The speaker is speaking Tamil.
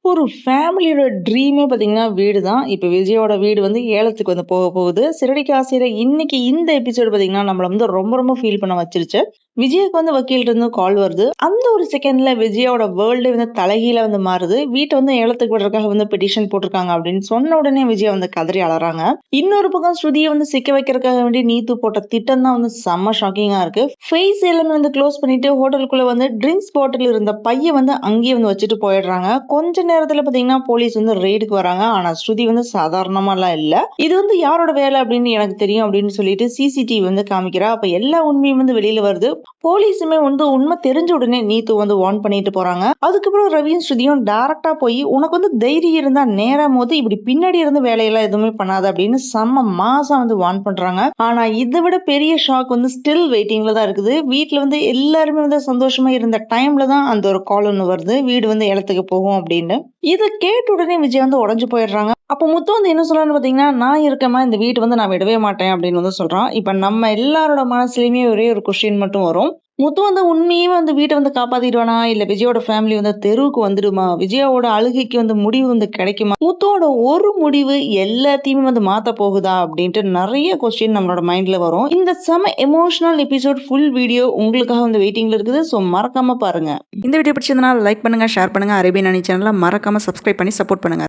ஒரு ஃபேமிலியோட ட்ரீமே பார்த்தீங்கன்னா, வீடு தான். இப்ப விஜயோட வீடு வந்து ஏலத்துக்கு வந்து போகுது. சிறடிக்கு ஆசையில இன்னைக்கு இந்த எபிசோட் பார்த்தீங்கன்னா, நம்மள வந்து ரொம்ப ரொம்ப ஃபீல் பண்ண வச்சுருச்சு. விஜய்க்கு வந்து வக்கீல்ட்டருந்து கால் வருது. அந்த ஒரு செகண்ட்ல விஜயோட வேர்ல்டே வந்து தலைகீழா வந்து மாறுது. வீட்ட வந்து ஏலத்துக்கு விடுறதுக்காக வந்து பெட்டிஷன் போட்டுருக்காங்க அப்படின்னு சொன்ன உடனே விஜய் வந்து கதறி அழறாங்க. இன்னொரு பக்கம் ஸ்ருதிய வந்து சிக்க வைக்கிறதுக்காக வேண்டி நீத்து போட்ட திட்டம் தான் வந்து செம்ம ஷாக்கிங்கா இருக்கு. ஃபேஸ் எல்லாமே வந்து க்ளோஸ் பண்ணிட்டு ஹோட்டலுக்குள்ள வந்து ட்ரிங்க்ஸ் பாட்டில் இருந்த பைய வந்து அங்கேயே வந்து வச்சுட்டு போயிடுறாங்க. கொஞ்ச நேரத்துல பாத்தீங்கன்னா போலீஸ் வந்து ரெய்டுக்கு வராங்க. ஆனா ஸ்ருதி வந்து சாதாரணமாலாம் இல்ல. இது வந்து யாரோட வேலை அப்படின்னு எனக்கு தெரியும் அப்படின்னு சொல்லிட்டு சிசிடிவி வந்து காமிக்கிறா. அப்ப எல்லா உண்மையும் வந்து வெளியில வருது. போலீஸுமே வந்து உண்மை தெரிஞ்ச உடனே நீத்து வந்து வார்ன் பண்ணிட்டு போறாங்க. அதுக்கப்புறம் ரவியும் ஸ்ருதியும் டைரக்டா போய் உனக்கு வந்து தைரியம் இருந்தா நேரா மோதி இப்படி பின்னாடி இருந்து வேலையெல்லாம் எதுவுமே பண்ணாத அப்படின்னு செம்ம மாசா வந்து வார்ன் பண்றாங்க. ஆனா இதை விட பெரிய ஷாக் வந்து ஸ்டில் வெயிட்டிங்ல தான் இருக்குது. வீட்டுல வந்து எல்லாருமே வந்து சந்தோஷமா இருந்த டைம்ல தான் அந்த ஒரு கால் ஒண்ணு வருது. வீடு வந்து ஏலத்துக்கு போகும் அப்படின்னு. இத கேட்ட உடனே விஜய் வந்து உடைஞ்சு போயிடுறாங்க. அப்ப முத்து வந்து என்ன சொல்றான்னு பாத்தீங்கன்னா, நான் இருக்கேம்மா, இந்த வீட்ட வந்து நான் விடவே மாட்டேன் அப்படின்னு வந்து சொல்றான். இப்ப நம்ம எல்லாரோட மனசுலயுமே ஒரே ஒரு கொஸ்டின் மட்டும் வரும். முத்து வந்து உண்மையே வந்து வீட்ட வந்து காப்பாத்திடுவானா? இல்ல விஜயோட ஃபேமிலி வந்து தெருவுக்கு வந்துடுமா? விஜயாவோட அழுகைக்கு வந்து முடிவு வந்து கிடைக்குமா? முத்துவோட ஒரு முடிவு எல்லாத்தையுமே வந்து மாத்த போகுதா? அப்படின்ட்டு நெறைய கொஸ்டின் நம்மளோட மைண்ட்ல வரும். இந்த செம எமோஷனல் எபிசோட் ஃபுல் வீடியோ உங்களுக்காக வந்து வெயிட்டிங்ல இருக்குது. ஸோ மறக்காம பாருங்க. இந்த வீடியோ பிடிச்சிருந்தனா லைக் பண்ணுங்க, ஷேர் பண்ணுங்க. அரேபியன் அணி சேனலை மறக்காம சப்ஸ்கிரைப் பண்ணி சப்போர்ட் பண்ணுங்க.